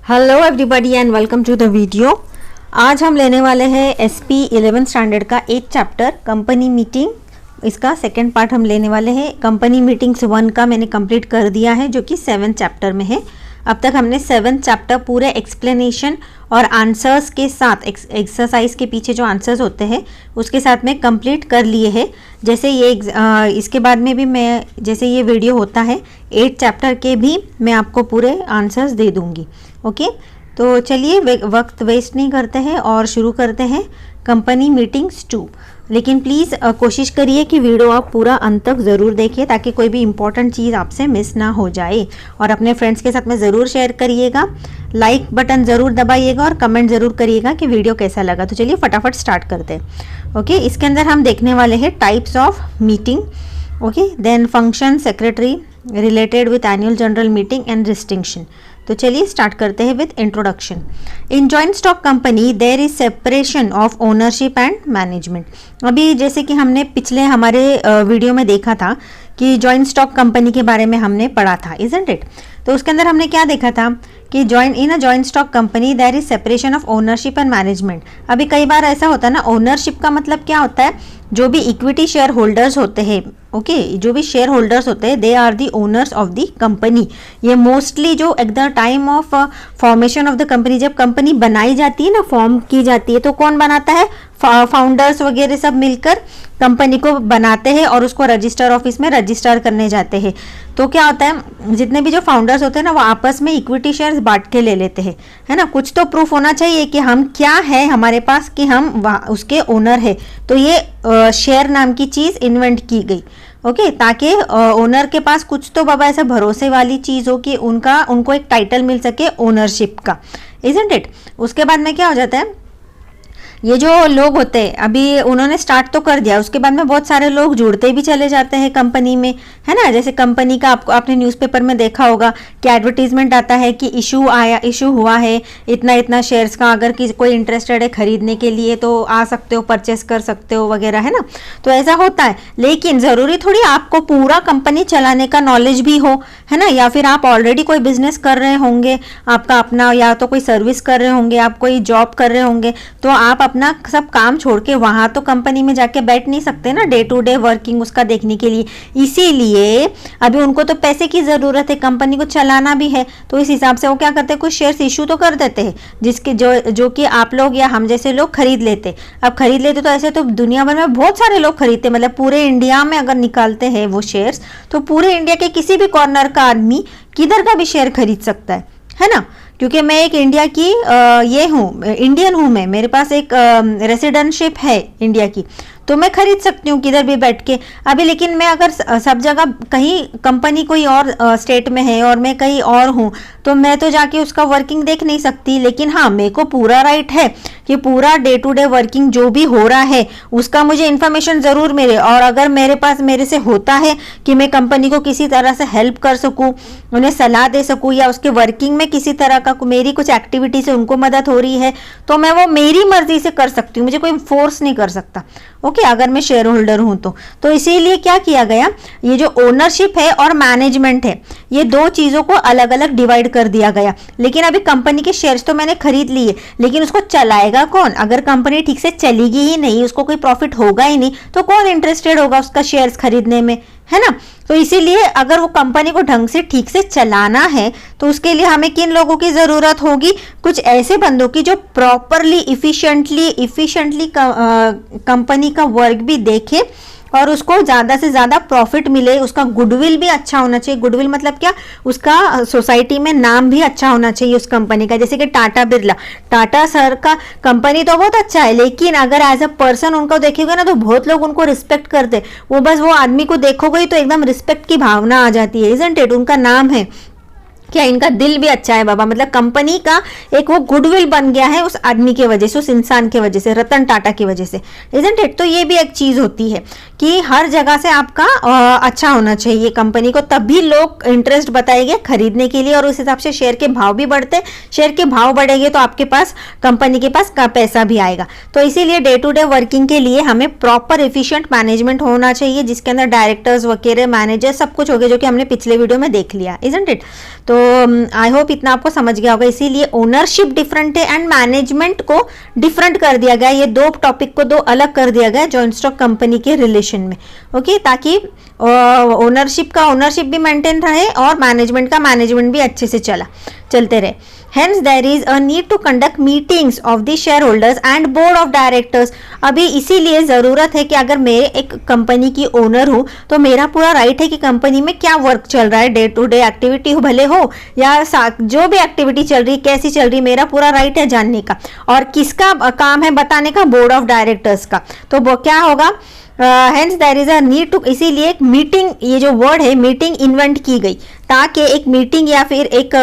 Hello everybody and welcome to the video. आज हम लेने वाले हैं एसपी 11th स्टैंडर्ड का 8th चैप्टर कंपनी मीटिंग। इसका सेकंड पार्ट हम लेने वाले हैं। कंपनी मीटिंग्स 1 का मैंने कंप्लीट कर दिया है जो कि 7th चैप्टर में है। अब तक हमने 7th चैप्टर पूरे एक्सप्लेनेशन और आंसर्स के साथ एक्सरसाइज के पीछे जो आंसर्स होते हैं उसके साथ में कंप्लीट कर लिए हैं। जैसे ये इसके बाद में भी मैं जैसे ये वीडियो होता है 8th चैप्टर के भी मैं आपको पूरे आंसर्स दे दूंगी। ओके, तो चलिए वक्त वेस्ट नहीं करते हैं और शुरू करते हैं कंपनी मीटिंग्स 2। लेकिन प्लीज़ कोशिश करिए कि वीडियो आप पूरा अंत तक ज़रूर देखिए ताकि कोई भी इम्पॉर्टेंट चीज़ आपसे मिस ना हो जाए। और अपने फ्रेंड्स के साथ में ज़रूर शेयर करिएगा, लाइक बटन ज़रूर दबाइएगा और कमेंट ज़रूर करिएगा कि वीडियो कैसा लगा। तो चलिए फटाफट स्टार्ट करते हैं। ओके, इसके अंदर हम देखने वाले हैं types of meeting. Okay, then function secretary related with annual general meeting and distinction. तो चलिए स्टार्ट करते हैं with introduction. In joint stock company there is separation of ownership and management. अभी जैसे कि हमने पिछले हमारे वीडियो में देखा था कि जॉइंट स्टॉक कंपनी के बारे में हमने पढ़ा था, इजंट इट। तो उसके अंदर हमने क्या देखा था कि in a joint stock company there is separation of ownership and management. अभी कई बार ऐसा होता है ना, ओनरशिप का मतलब क्या होता है, जो भी इक्विटी शेयर होल्डर्स होते हैं, ओके, जो भी शेयर होल्डर्स होते हैं they are the owners of the company. ये मोस्टली जो at the time of formation of the company, जब कंपनी बनाई जाती है ना, फॉर्म की जाती है, तो कौन बनाता है, फाउंडर्स वगैरह सब मिलकर कंपनी को बनाते हैं और उसको रजिस्टर ऑफिस में रजिस्टर करने जाते हैं। तो क्या होता है, जितने भी जो फाउंडर्स होते हैं ना वो आपस में इक्विटी शेयर्स बांट के ले लेते हैं, है ना। कुछ तो प्रूफ होना चाहिए कि हम क्या है हमारे पास, कि हम उसके ओनर है। तो ये शेयर नाम की चीज़ इन्वेंट की गई, ओके, ताकि ओनर के पास कुछ तो बाबा ऐसा भरोसे वाली चीज़ हो कि उनको एक टाइटल मिल सके ओनरशिप का, इजंट इट। उसके बाद में क्या हो जाता है, ये जो लोग होते हैं अभी उन्होंने स्टार्ट तो कर दिया, उसके बाद में बहुत सारे लोग जुड़ते भी चले जाते हैं कंपनी में, है ना। जैसे कंपनी का आपने न्यूज़पेपर में देखा होगा कि एडवर्टीजमेंट आता है कि इशू हुआ है इतना शेयर्स का, अगर कोई इंटरेस्टेड है खरीदने के लिए तो आ सकते हो, परचेस कर सकते हो वगैरह, है ना। तो ऐसा होता है, लेकिन ज़रूरी थोड़ी आपको पूरा कंपनी चलाने का नॉलेज भी हो, है ना। या फिर आप ऑलरेडी कोई बिजनेस कर रहे होंगे आपका अपना, या तो कोई सर्विस कर रहे होंगे, आप कोई जॉब कर रहे होंगे, तो आप अपना सब काम छोड़ के वहां तो कंपनी में जाके बैठ नहीं सकते ना, डे टू डे वर्किंग उसका देखने के लिए। इसीलिए अभी उनको तो पैसे की जरूरत है, कंपनी को चलाना भी है, तो इस हिसाब से वो क्या करते हैं, कुछ शेयर्स इशू तो कर देते हैं जिसके जो कि आप लोग या हम जैसे लोग खरीद लेते। अब खरीद लेते तो ऐसे तो दुनिया भर में बहुत सारे लोग खरीदते, मतलब पूरे इंडिया में अगर निकालते हैं वो शेयर्स तो पूरे इंडिया के किसी भी कॉर्नर का आदमी किधर का भी शेयर खरीद सकता है ना। क्योंकि मैं एक इंडिया की ये हूँ, इंडियन हूँ मैं, मेरे पास एक रेसिडेंटशिप है इंडिया की, तो मैं खरीद सकती हूँ किधर भी बैठ के। अभी लेकिन मैं अगर सब जगह कहीं कंपनी कोई और स्टेट में है और मैं कहीं और हूँ तो मैं तो जाके उसका वर्किंग देख नहीं सकती। लेकिन हाँ, मेरे को पूरा राइट है कि पूरा डे टू डे वर्किंग जो भी हो रहा है उसका मुझे इन्फॉर्मेशन ज़रूर मिले, और अगर मेरे से होता है कि मैं कंपनी को किसी तरह से हेल्प कर सकूँ, उन्हें सलाह दे सकूँ, या उसके वर्किंग में किसी तरह का मेरी कुछ एक्टिविटी से उनको मदद हो रही है, तो मैं वो मेरी मर्जी से कर सकती हूँ, मुझे कोई फोर्स नहीं कर सकता। ओके, अगर मैं शेयर होल्डर हूं तो इसीलिए क्या किया गया, ये जो ओनरशिप है और मैनेजमेंट है ये दो चीजों को अलग अलग डिवाइड कर दिया गया। लेकिन अभी कंपनी के शेयर्स तो मैंने खरीद लिए, लेकिन उसको चलाएगा कौन? अगर कंपनी ठीक से चलेगी ही नहीं, उसको कोई प्रॉफिट होगा ही नहीं, तो कौन इंटरेस्टेड होगा उसका शेयर्स खरीदने में, है ना। तो इसीलिए अगर वो कंपनी को ढंग से ठीक से चलाना है तो उसके लिए हमें किन लोगों की ज़रूरत होगी, कुछ ऐसे बंदों की जो प्रॉपरली इफिशिएंटली कंपनी का वर्क भी देखे और उसको ज़्यादा से ज़्यादा प्रॉफिट मिले। उसका गुडविल भी अच्छा होना चाहिए। गुडविल मतलब क्या, उसका सोसाइटी में नाम भी अच्छा होना चाहिए उस कंपनी का। जैसे कि टाटा सर का कंपनी तो बहुत अच्छा है, लेकिन अगर एज अ पर्सन उनको देखोगे ना तो बहुत लोग उनको रिस्पेक्ट करते, वो बस वो आदमी को देखोगे तो एकदम रिस्पेक्ट की भावना आ जाती है, इजंट इट। उनका नाम है क्या, इनका दिल भी अच्छा है बाबा, मतलब कंपनी का एक वो गुडविल बन गया है उस आदमी के वजह से, उस इंसान के वजह से, रतन टाटा की वजह से, इजंट इट। तो ये भी एक चीज होती है कि हर जगह से आपका अच्छा होना चाहिए कंपनी को, तभी लोग इंटरेस्ट बताएंगे खरीदने के लिए और उस हिसाब से शेयर के भाव भी बढ़ते। शेयर के भाव बढ़ेंगे तो आपके पास, कंपनी के पास का पैसा भी आएगा। तो इसीलिए डे टू डे वर्किंग के लिए हमें प्रॉपर एफिशिएंट मैनेजमेंट होना चाहिए, जिसके अंदर डायरेक्टर्स वगैरह मैनेजर सब कुछ हो गए, जो कि हमने पिछले वीडियो में देख लिया, इजंट इट। तो आई होप इतना आपको समझ गया होगा। इसीलिए ओनरशिप डिफरेंट है एंड मैनेजमेंट को डिफरेंट कर दिया गया, ये दो टॉपिक को दो अलग कर दिया गया जॉइंट स्टॉक कंपनी के रिलेशन में। ओके, ताकि ओनरशिप का ओनरशिप भी मेंटेन रहे और मैनेजमेंट का मैनेजमेंट भी अच्छे से चलते रहे। Hence there is a need to conduct meetings of the shareholders and board of directors। अभी इसीलिए ज़रूरत है कि अगर मैं एक कंपनी की ओनर हूँ तो मेरा पूरा राइट है कि कंपनी में क्या वर्क चल रहा है, डे टू डे एक्टिविटी हो भले हो या जो भी एक्टिविटी चल रही कैसी चल रही, मेरा पूरा राइट है जानने का। और किसका काम है बताने का, बोर्ड ऑफ डायरेक्टर्स का। तो वो क्या होगा, hence there is a need to, इसीलिए एक मीटिंग, ये जो वर्ड है मीटिंग इन्वेंट की गई ताकि एक मीटिंग या फिर एक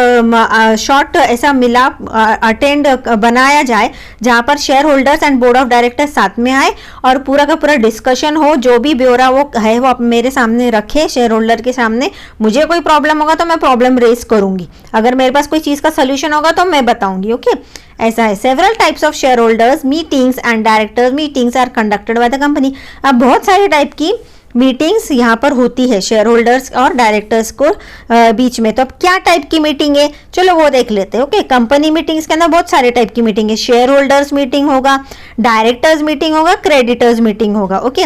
शॉर्ट ऐसा मिलाप अटेंड बनाया जाए जहां पर share holders and board of directors साथ में आए और पूरा का पूरा डिस्कशन हो, जो भी ब्यौरा वो है वो मेरे सामने रखे, शेयर होल्डर के सामने। मुझे कोई प्रॉब्लम होगा तो मैं प्रॉब्लम रेज करूंगी, अगर मेरे पास कोई चीज का सोल्यूशन होगा तो मैं बताऊंगी। ओके, ऐसा है। Several types of share holders meetings and directors meetings are conducted by the company. अब बहुत सारे टाइप की मीटिंग्स यहाँ पर होती है शेयर होल्डर्स और डायरेक्टर्स को बीच में। तो अब क्या टाइप की मीटिंग है, चलो वो देख लेते हैं। ओके, कंपनी मीटिंग्स के अंदर बहुत सारे टाइप की मीटिंग है। शेयर होल्डर्स मीटिंग होगा, डायरेक्टर्स मीटिंग होगा, क्रेडिटर्स मीटिंग होगा। ओके,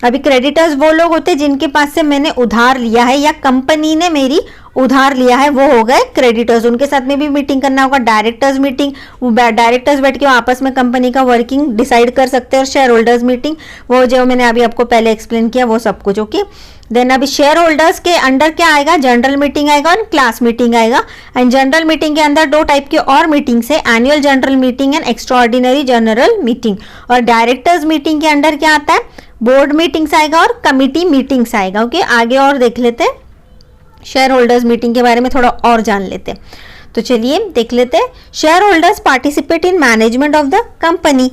अभी क्रेडिटर्स वो लोग होते हैं जिनके पास से मैंने उधार लिया है या कंपनी ने मेरी उधार लिया है, वो हो गए क्रेडिटर्स, उनके साथ में भी मीटिंग करना होगा। डायरेक्टर्स मीटिंग, डायरेक्टर्स बैठ के आपस में कंपनी का वर्किंग डिसाइड कर सकते हैं। और शेयर होल्डर्स मीटिंग वो जो मैंने अभी आपको पहले एक्सप्लेन किया वो सब कुछ। ओके, देन अभी शेयर होल्डर्स के अंडर क्या आएगा, जनरल मीटिंग आएगा और क्लास मीटिंग आएगा। एंड जनरल मीटिंग के अंदर दो टाइप की और मीटिंग्स है, annual general meeting and extraordinary general meeting. और डायरेक्टर्स मीटिंग के अंडर क्या आता है, बोर्ड मीटिंग्स आएगा और कमिटी मीटिंग्स आएगा। ओके, आगे और देख लेते हैं, शेयर होल्डर्स मीटिंग के बारे में थोड़ा और जान लेते हैं। तो चलिए देख लेते हैं। Share holders participate in management of the company.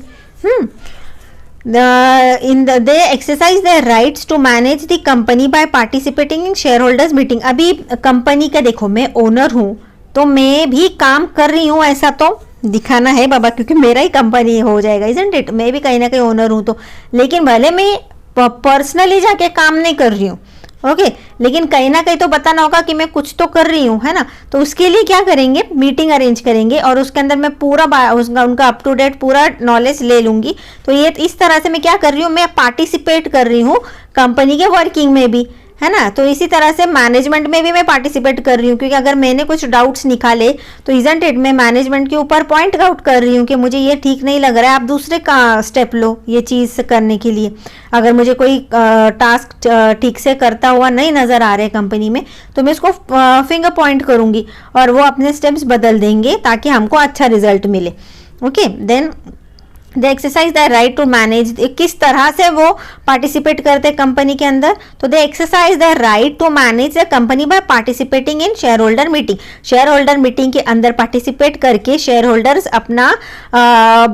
they exercise their rights to manage the company by participating in shareholders meeting। अभी कंपनी का देखो, मैं ओनर हूँ तो मैं भी काम कर रही हूँ, ऐसा तो दिखाना है बाबा, क्योंकि मेरा ही कंपनी हो जाएगा, isn't it? मैं भी कहीं ना कहीं ओनर हूँ तो, लेकिन भले मैं पर्सनली जाके काम नहीं कर रही हूँ। ओके, लेकिन कहीं ना कहीं तो बताना होगा कि मैं कुछ तो कर रही हूँ, है ना। तो उसके लिए क्या करेंगे, मीटिंग अरेंज करेंगे और उसके अंदर मैं पूरा उनका अप टू डेट पूरा नॉलेज ले लूंगी। तो ये इस तरह से मैं क्या कर रही हूँ, मैं पार्टिसिपेट कर रही हूँ कंपनी के वर्किंग में भी, है ना। तो इसी तरह से मैनेजमेंट में भी मैं पार्टिसिपेट कर रही हूँ, क्योंकि अगर मैंने कुछ डाउट्स निकाले तो इजंट इट, मैं मैनेजमेंट के ऊपर पॉइंट आउट कर रही हूँ कि मुझे ये ठीक नहीं लग रहा है, आप दूसरे का स्टेप लो ये चीज़ करने के लिए। अगर मुझे कोई टास्क ठीक से करता हुआ नहीं नज़र आ रहा है कंपनी में तो मैं उसको फिंगर पॉइंट करूँगी और वो अपने स्टेप्स बदल देंगे ताकि हमको अच्छा रिजल्ट मिले। Okay, then they exercise the right to manage. किस तरह से वो पार्टिसिपेट करते हैं कंपनी के अंदर, तो they exercise the right to manage the company by participating in shareholder meeting. Shareholder meeting के अंदर पार्टिसिपेट करके शेयर होल्डर्स अपना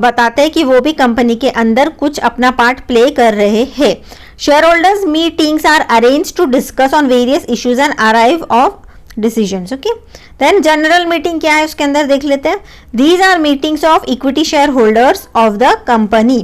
बताते हैं कि वो भी कंपनी के अंदर कुछ अपना पार्ट प्ले कर रहे हैं। Share holders meetings are arrange to discuss on various issues and arrive of decisions. Okay, then general meeting क्या है उसके अंदर देख लेते हैं। These are meetings of equity share holders of the company.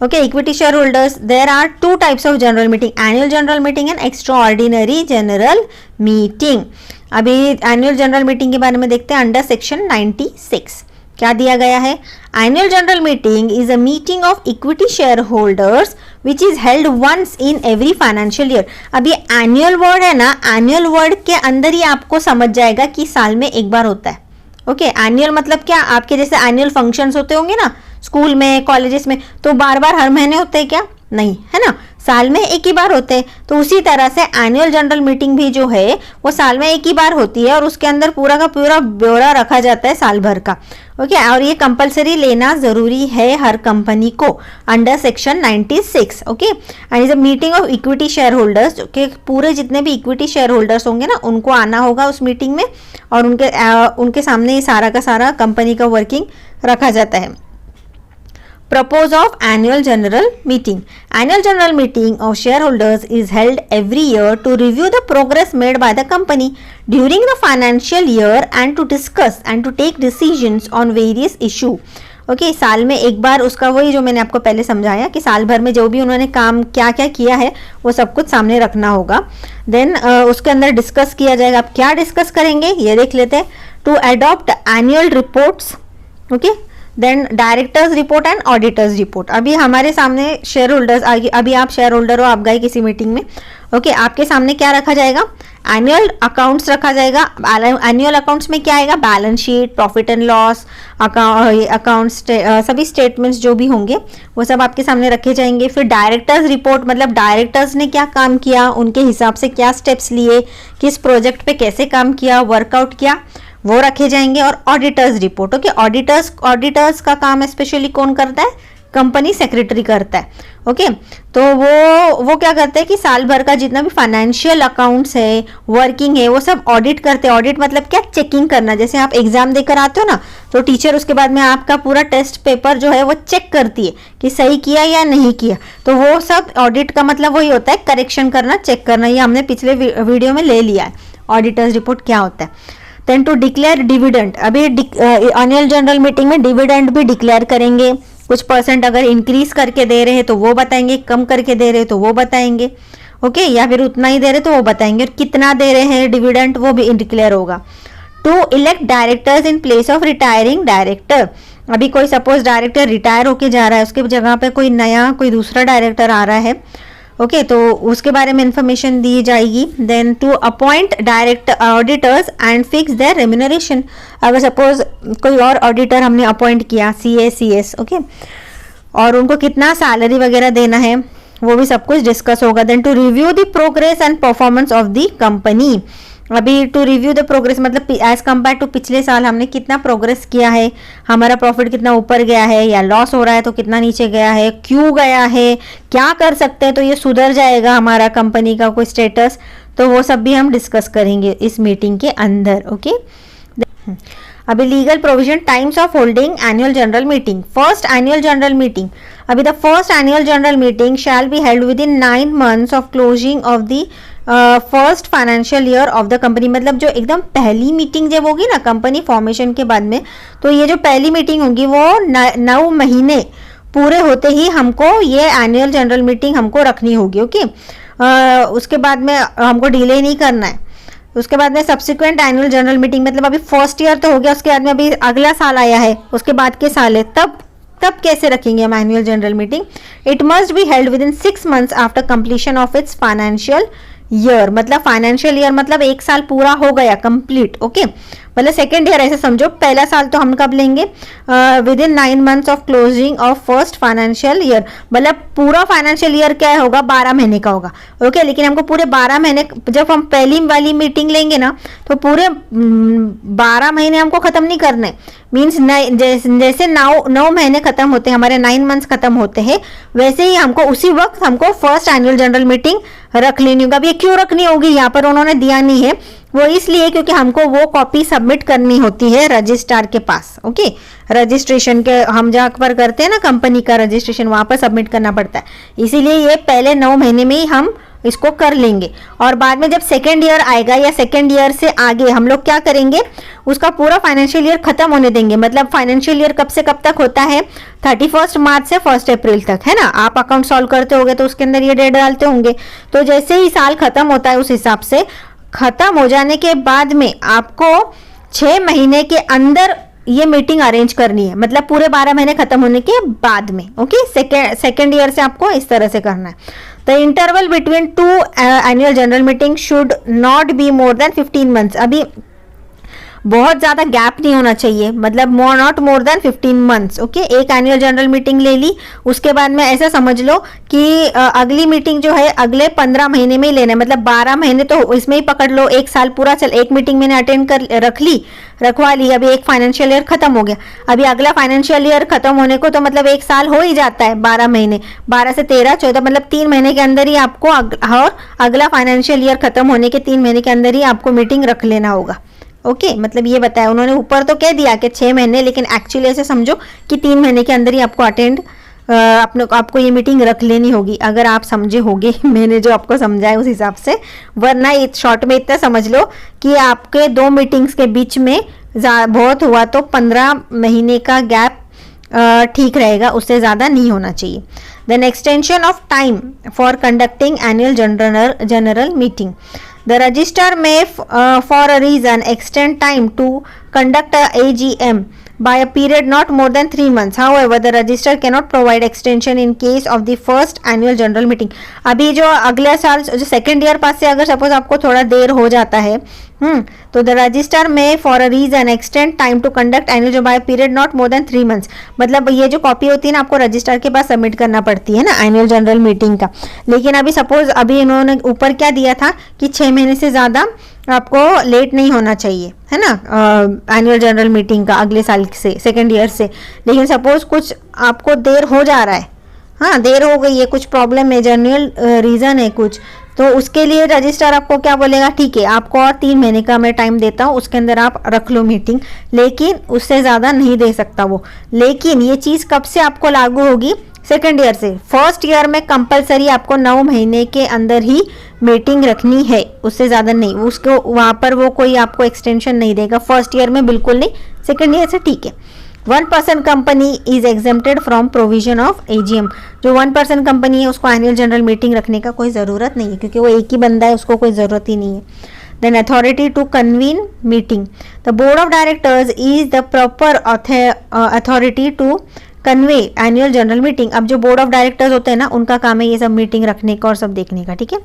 Okay, equity share holders, there are two types of general meeting, annual general meeting and extra ordinary general meeting. अभी annual general meeting के बारे में देखते हैं under section 96 क्या दिया गया है। Annual general meeting is a meeting of equity share holders which is held once in every financial year. अब ये एनुअल वर्ड है ना, एनुअल वर्ड के अंदर ही आपको समझ जाएगा कि साल में एक बार होता है। ओके, एनुअल मतलब क्या, आपके जैसे एनुअल फंक्शंस होते होंगे ना स्कूल में कॉलेजेस में, तो बार बार हर महीने होते हैं क्या, नहीं, है ना, साल में एक ही बार होते हैं। तो उसी तरह से एनुअल जनरल मीटिंग भी जो है वो साल में एक ही बार होती है और उसके अंदर पूरा का पूरा ब्यौरा रखा जाता है साल भर का। ओके, और ये कंपलसरी लेना जरूरी है हर कंपनी को under section 96। Okay, and is a meeting of equity share holders, के पूरे जितने भी इक्विटी शेयर होल्डर्स होंगे ना उनको आना होगा उस मीटिंग में और उनके सामने ये सारा का सारा कंपनी का वर्किंग रखा जाता है। Purpose of annual general meeting. Annual general meeting of shareholders is held every year to review the progress made by the company during the financial year and to discuss and to take decisions on various issues. Okay, साल में एक बार उसका वही जो मैंने आपको पहले समझाया कि साल भर में जो भी उन्होंने काम क्या क्या किया है वो सब कुछ सामने रखना होगा। देन उसके अंदर डिस्कस किया जाएगा। आप क्या डिस्कस करेंगे ये देख लेते हैं। To adopt annual reports, okay, then directors report and auditors report. अभी हमारे सामने शेयर होल्डर्स, अभी आप शेयर होल्डर हो, आप गए किसी मीटिंग में, ओके, आपके सामने क्या रखा जाएगा? एनुअल अकाउंट्स रखा जाएगा। एनुअल अकाउंट्स में क्या आएगा? Balance sheet, profit and loss accounts, सभी स्टेटमेंट्स जो भी होंगे वो सब आपके सामने रखे जाएंगे। फिर डायरेक्टर्स रिपोर्ट, मतलब डायरेक्टर्स ने क्या काम किया, उनके हिसाब से क्या स्टेप्स लिए, किस प्रोजेक्ट पे कैसे काम किया, वर्कआउट किया, वो रखे जाएंगे। और ऑडिटर्स रिपोर्ट, ओके, ऑडिटर्स का काम स्पेशली कौन करता है? कंपनी सेक्रेटरी करता है। ओके, तो वो क्या करते हैं कि साल भर का जितना भी फाइनेंशियल अकाउंट्स है, वर्किंग है, वो सब ऑडिट करते हैं। ऑडिट मतलब क्या? चेकिंग करना। जैसे आप एग्जाम देकर आते हो ना, तो टीचर उसके बाद में आपका पूरा टेस्ट पेपर जो है वो चेक करती है कि सही किया या नहीं किया। तो वो सब ऑडिट का मतलब वही होता है, करेक्शन करना, चेक करना। ये हमने पिछले वीडियो में ले लिया है, ऑडिटर्स रिपोर्ट क्या होता है। देन टू डिक्लेयर डिविडेंड, अभी एनुअल जनरल मीटिंग में डिविडेंड भी डिक्लेयर करेंगे। कुछ परसेंट अगर इंक्रीज करके दे रहे हैं तो वो बताएंगे, कम करके दे रहे हैं तो वो बताएंगे, ओके, या फिर उतना ही दे रहे तो वो बताएंगे, और कितना दे रहे हैं डिविडेंड वो भी डिक्लेयर होगा। To elect directors in place of retiring director, अभी कोई सपोज डायरेक्टर रिटायर होके जा रहा है, उसके जगह पे कोई दूसरा डायरेक्टर आ रहा है, ओके, तो उसके बारे में इंफॉर्मेशन दी जाएगी। Then to appoint direct auditors and fix their remuneration, अगर सपोज कोई और ऑडिटर हमने अपॉइंट किया, CA CS, ओके, और उनको कितना सैलरी वगैरह देना है वो भी सब कुछ डिस्कस होगा। Then to review the progress and performance of the company, अभी टू रिव्यू द प्रोग्रेस मतलब एज कंपेयर टू पिछले साल हमने कितना प्रोग्रेस किया है, हमारा प्रॉफिट कितना ऊपर गया है या लॉस हो रहा है तो कितना नीचे गया है, क्यों गया है, क्या कर सकते हैं तो ये सुधर जाएगा हमारा कंपनी का कोई स्टेटस, तो वो सब भी हम डिस्कस करेंगे इस मीटिंग के अंदर। ओके, अभी legal provision, times of holding annual general meeting. First annual general meeting, अभी the first annual general meeting shall be held within 9 months of closing of the first financial year of the company, मतलब जो एकदम पहली meeting जब होगी ना company formation के बाद में, तो ये जो पहली मीटिंग होगी वो 9 महीने पूरे होते ही हमको ये एनुअल जनरल मीटिंग हमको रखनी होगी। ओके, उसके बाद में हमको डिले नहीं करना है। उसके बाद में सब्सिक्वेंट एनुअल जनरल मीटिंग, मतलब अभी फर्स्ट ईयर तो हो गया, उसके बाद में अभी अगला साल आया है, उसके बाद के साल है, तब कैसे रखेंगे हम annual general meeting? It must be held with in 6 months after completion of its financial year, मतलब फाइनेंशियल ईयर मतलब एक साल पूरा हो गया कंप्लीट। ओके, मतलब सेकेंड ईयर ऐसे समझो, पहला साल तो हम कब लेंगे? With in 9 months of closing of first financial year, मतलब पूरा फाइनेंशियल ईयर क्या होगा? 12 महीने का होगा। ओके, लेकिन हमको पूरे 12 महीने, जब हम पहली वाली मीटिंग लेंगे ना तो पूरे 12 महीने हमको खत्म नहीं करने, मीन्स जैसे 9 महीने खत्म होते हैं, हमारे 9 months खत्म होते हैं, वैसे ही हमको उसी वक्त हमको फर्स्ट एनुअल जनरल मीटिंग रख लेनी होगी। अब ये क्यों रखनी होगी यहाँ पर उन्होंने दिया नहीं है, वो इसलिए क्योंकि हमको वो कॉपी सबमिट करनी होती है रजिस्ट्रार के पास। ओके, रजिस्ट्रेशन के हम जहाँ पर करते हैं ना कंपनी का रजिस्ट्रेशन, वहां पर सबमिट करना पड़ता है, इसीलिए ये पहले 9 महीने में ही हम इसको कर लेंगे। और बाद में जब सेकेंड ईयर आएगा या सेकेंड ईयर से आगे हम लोग क्या करेंगे? उसका पूरा फाइनेंशियल ईयर खत्म होने देंगे। मतलब फाइनेंशियल ईयर कब से कब तक होता है? 31 मार्च से 1 अप्रैल तक, है ना? आप अकाउंट सॉल्व करते होंगे तो उसके अंदर ये डेट डालते होंगे, तो जैसे ही साल खत्म होता है उस हिसाब से खत्म हो जाने के बाद में आपको 6 महीने के अंदर ये मीटिंग अरेंज करनी है, मतलब पूरे 12 महीने खत्म होने के बाद में। ओके, सेकेंड ईयर से आपको इस तरह से करना है। The interval between 2 annual general meeting should not be more than 15 months, अभी बहुत ज्यादा गैप नहीं होना चाहिए, मतलब not more then 15 months। Okay, एक एनुअल जनरल मीटिंग ले ली, उसके बाद में ऐसा समझ लो कि अगली मीटिंग जो है अगले 15 महीने में ही लेना है, मतलब 12 महीने तो इसमें ही पकड़ लो, एक साल पूरा चल, एक मीटिंग मैंने अटेंड कर रखवा ली, अभी एक फाइनेंशियल ईयर खत्म हो गया, अभी अगला फाइनेंशियल ईयर खत्म होने को तो मतलब एक साल हो ही जाता है, 12 महीने, 12 से 13 14, मतलब 3 महीने के अंदर ही आपको और अगला फाइनेंशियल ईयर खत्म होने के 3 महीने के अंदर ही आपको मीटिंग रख लेना होगा। ओके, मतलब ये बताया उन्होंने, ऊपर तो कह दिया कि 6 महीने, लेकिन एक्चुअली ऐसे समझो कि 3 महीने के अंदर ही आपको आपको ये मीटिंग रख लेनी होगी, अगर आप समझे होगे मैंने जो आपको समझाया उस हिसाब से। वरना शॉर्ट में इतना समझ लो कि आपके 2 मीटिंग्स के बीच में बहुत हुआ तो 15 महीने का गैप ठीक रहेगा, उससे ज़्यादा नहीं होना चाहिए। Then extension of time for conducting annual general meeting, the register में for a reason extend time to conduct a AGM by a period not more than 3 months. However, the registrar cannot provide extension in case of the first annual general meeting. अभी जो अगले साल जो second year पास से अगर suppose आपको थोड़ा देर हो जाता है तो द रजिस्टर में for a reason extend time to conduct annual by period not more than 3 months. मतलब ये जो कॉपी होती है ना आपको रजिस्टर के पास सबमिट करना पड़ती है ना एनुअल जनरल मीटिंग का, लेकिन अभी सपोज अभी इन्होंने ऊपर क्या दिया था कि 6 महीने से ज़्यादा आपको लेट नहीं होना चाहिए, है ना, एनुअल जनरल मीटिंग का अगले साल से सेकेंड ईयर से। लेकिन सपोज कुछ आपको देर हो जा रहा है, हाँ देर हो गई है, कुछ प्रॉब्लम है, जनरल रीज़न है कुछ, तो उसके लिए रजिस्ट्रार आपको क्या बोलेगा, ठीक है आपको और 3 महीने का मैं टाइम देता हूँ, उसके अंदर आप रख लो मीटिंग, लेकिन उससे ज़्यादा नहीं दे सकता वो। लेकिन ये चीज़ कब से आपको लागू होगी, सेकेंड ईयर से। फर्स्ट ईयर में कंपलसरी आपको 9 महीने के अंदर ही मीटिंग रखनी है, उससे ज़्यादा नहीं, उसको वहाँ पर वो कोई आपको एक्सटेंशन नहीं देगा, फर्स्ट ईयर में बिल्कुल नहीं, सेकेंड ईयर से ठीक है। 1% company is exempted from provision of AGM, जो 1% कंपनी है उसको एनुअल जनरल मीटिंग रखने का कोई ज़रूरत नहीं है, क्योंकि वो एक ही बंदा है, उसको कोई ज़रूरत ही नहीं है। Then authority to convene meeting, the board of directors is the proper authority to convey annual general meeting. अब जो बोर्ड ऑफ डायरेक्टर्स होते हैं ना उनका काम है ये सब मीटिंग रखने का और सब देखने का, ठीक है।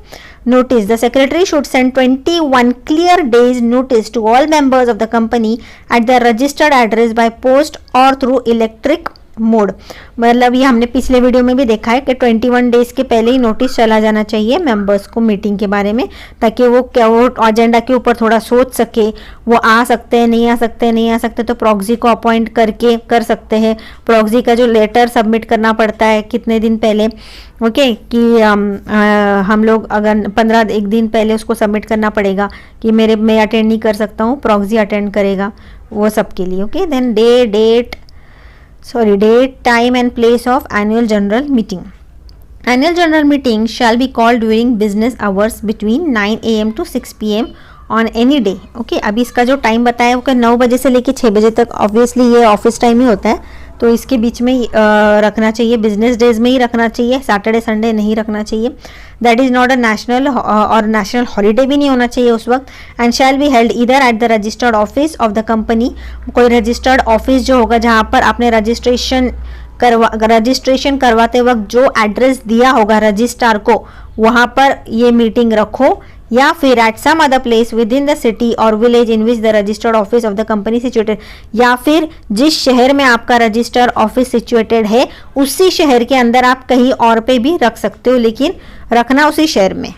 Notice, the secretary should send 21 clear days notice to all members of the company at the registered address by post और थ्रू इलेक्ट्रिक मोड। मतलब ये हमने पिछले वीडियो में भी देखा है कि 21 डेज के पहले ही नोटिस चला जाना चाहिए मेंबर्स को मीटिंग के बारे में, ताकि वो एजेंडा के ऊपर थोड़ा सोच सके, वो आ सकते हैं नहीं आ सकते, नहीं आ सकते तो प्रॉक्सी को अपॉइंट करके कर सकते हैं। प्रॉक्सी का जो लेटर सबमिट करना पड़ता है कितने दिन पहले, ओके, कि हम लोग अगर 15 दिन पहले उसको सबमिट करना पड़ेगा कि मैं अटेंड नहीं कर सकता हूँ, प्रॉक्सी अटेंड करेगा, वो सब के लिए, okay. Then date, time and place of annual general meeting. Annual general meeting shall be called during business hours between 9 AM to 6 PM on any day. Okay, अभी इसका जो टाइम बताया वो 9 बजे से लेके 6 बजे तक, ऑब्वियसली ये ऑफिस टाइम ही होता है, तो इसके बीच में रखना चाहिए, बिजनेस डेज में ही रखना चाहिए, सैटरडे संडे नहीं रखना चाहिए। That is not a national और नेशनल हॉलीडे भी नहीं होना चाहिए उस वक्त। And shall be held either eight the registered office of the company, कोई रजिस्टर्ड ऑफिस जो होगा जहाँ पर आपने रजिस्ट्रेशन करवाते वक्त जो एड्रेस दिया होगा रजिस्ट्रार को, वहाँ पर ये मीटिंग रखो, या फिर at some other place within the city और village in which the registered office of the company situated, या फिर जिस शहर में आपका रजिस्टर ऑफिस सिचुएटेड है उसी शहर के अंदर आप कहीं और पे भी रख सकते हो, लेकिन रखना उसी शहर में।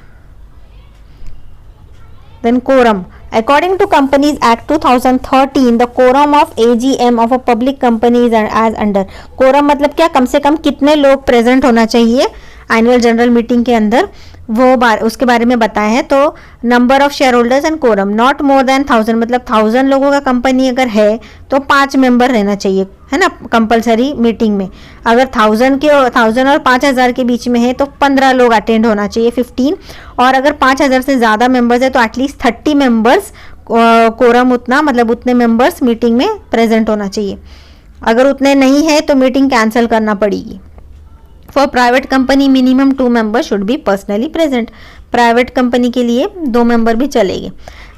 Then quorum, according to Companies Act 2013 the quorum of AGM of a public company is as under। quorum मतलब क्या, कम से कम कितने लोग प्रेजेंट होना चाहिए एनुअल जनरल मीटिंग के अंदर, वो उसके बारे में बताया है। तो number of share holders and quorum not more than 1000, मतलब 1000 लोगों का कंपनी अगर है तो 5 मेंबर रहना चाहिए, है ना, कंपलसरी मीटिंग में। अगर 1000 और 5000 के बीच में है तो 15 लोग अटेंड होना चाहिए, 15। और अगर 5000 से ज़्यादा मेंबर्स है तो एटलीस्ट 30 मेंबर्स कोरम, उतना मतलब उतने मेंबर्स मीटिंग में प्रेजेंट होना चाहिए। अगर उतने नहीं है तो मीटिंग कैंसिल करना पड़ेगी। For private company minimum 2 members should be personally present, private company के लिए 2 मेंबर भी चलेंगे।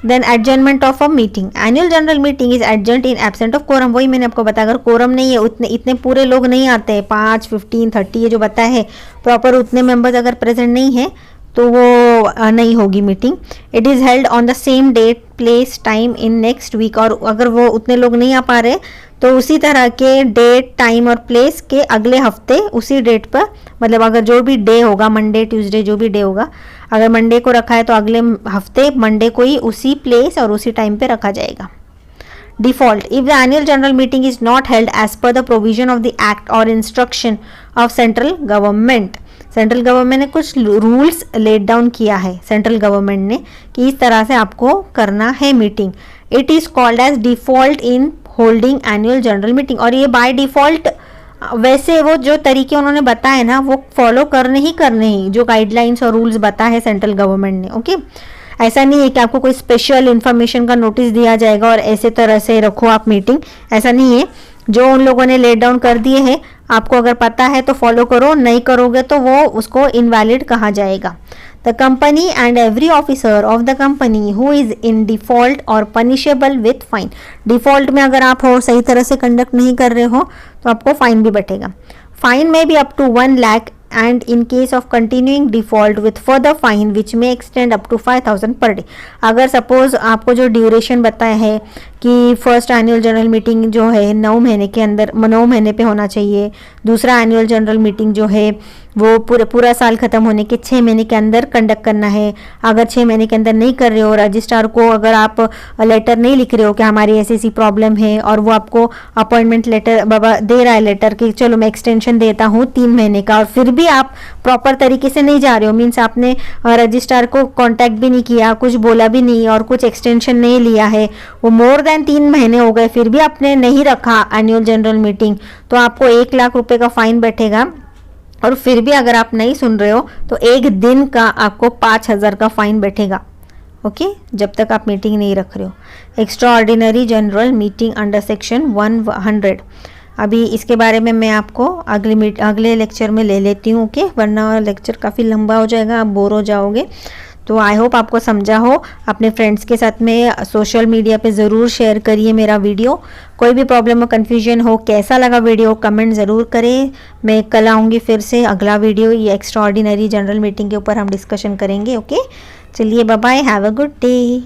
Then adjournment of a meeting, annual general meeting is adjourned in absent of quorum. वही मैंने आपको बताया, अगर कोरम नहीं है, इतने पूरे लोग नहीं आते हैं, 5, 15, 30 ये जो बताया है प्रॉपर, उतने मेंबर्स अगर प्रेजेंट नहीं है तो वो नहीं होगी meeting. It is held on the same date place time in next week, और अगर वो उतने लोग नहीं आ पा रहे तो उसी तरह के डेट टाइम और प्लेस के अगले हफ्ते उसी डेट पर, मतलब अगर जो भी डे होगा, मंडे ट्यूसडे जो भी डे होगा, अगर मंडे को रखा है तो अगले हफ्ते मंडे को ही उसी प्लेस और उसी टाइम पे रखा जाएगा। Default, if the annual general meeting is not held as per the provision of the act और instruction of central government, central government ने कुछ रूल्स लेट डाउन किया है सेंट्रल गवर्नमेंट ने कि इस तरह से आपको करना है meeting, it is called as default in holding annual general meeting. और ये बाय डिफॉल्ट, वैसे वो जो तरीके उन्होंने बताए ना वो फॉलो करने ही जो गाइडलाइंस और रूल्स बताए हैं सेंट्रल गवर्नमेंट ने, ओके। ऐसा नहीं है कि आपको कोई स्पेशल इन्फॉर्मेशन का नोटिस दिया जाएगा और ऐसे तरह से रखो आप मीटिंग, ऐसा नहीं है। जो उन लोगों ने लेट डाउन कर दिए हैं, आपको अगर पता है तो फॉलो करो, नहीं करोगे तो वो उसको इनवैलिड कहा जाएगा। The company and every officer of the company who is in default और पनिशेबल विथ फाइन। डिफॉल्ट में अगर आप हो, सही तरह से कंडक्ट नहीं कर रहे हो, तो आपको फाइन भी बैठेगा। फाइन में भी up to 1 lakh and in case of continuing default with further fine which may extend up to 5,000 per day। अगर सपोज आपको जो ड्यूरेशन बताया है कि फर्स्ट एनुअल जनरल मीटिंग जो है 9 महीने के अंदर, 9 महीने पे होना चाहिए, दूसरा एनुअल जनरल मीटिंग जो है वो पूरा साल खत्म होने के 6 महीने के अंदर कंडक्ट करना है। अगर 6 महीने के अंदर नहीं कर रहे हो, रजिस्ट्रार को अगर आप लेटर नहीं लिख रहे हो कि हमारी ऐसी प्रॉब्लम है, और वो आपको अपॉइंटमेंट लेटर बाबा दे रहा है, लेटर कि चलो मैं एक्सटेंशन देता हूँ 3 महीने का, और फिर भी आप प्रॉपर तरीके से नहीं जा रहे हो, मीन्स आपने रजिस्ट्रार को कांटेक्ट भी नहीं किया, कुछ बोला भी नहीं और कुछ एक्सटेंशन नहीं लिया है, वो मोर देन 3 महीने हो गए, फिर भी आपने नहीं रखा एनुअल जनरल मीटिंग, तो आपको 1 लाख रुपए का फाइन बैठेगा। और फिर भी अगर आप नहीं सुन रहे हो तो 1 दिन का आपको 5,000 का फाइन बैठेगा। ओके, जब तक आप मीटिंग नहीं रख रहे हो। Extra ordinary general meeting under section 100। अभी इसके बारे में मैं आपको अगले लेक्चर में ले लेती हूँ। ओके, वरना लेक्चर काफ़ी लंबा हो जाएगा, आप बोर हो जाओगे। तो आई होप आपको समझा हो। अपने फ्रेंड्स के साथ में सोशल मीडिया पे ज़रूर शेयर करिए मेरा वीडियो। कोई भी प्रॉब्लम हो, कन्फ्यूजन हो, कैसा लगा वीडियो, कमेंट ज़रूर करें। मैं कल आऊँगी फिर से अगला वीडियो, ये एक्स्ट्रा ऑर्डिनरी जनरल मीटिंग के ऊपर हम डिस्कशन करेंगे। ओके, चलिए bye bye, have a good day.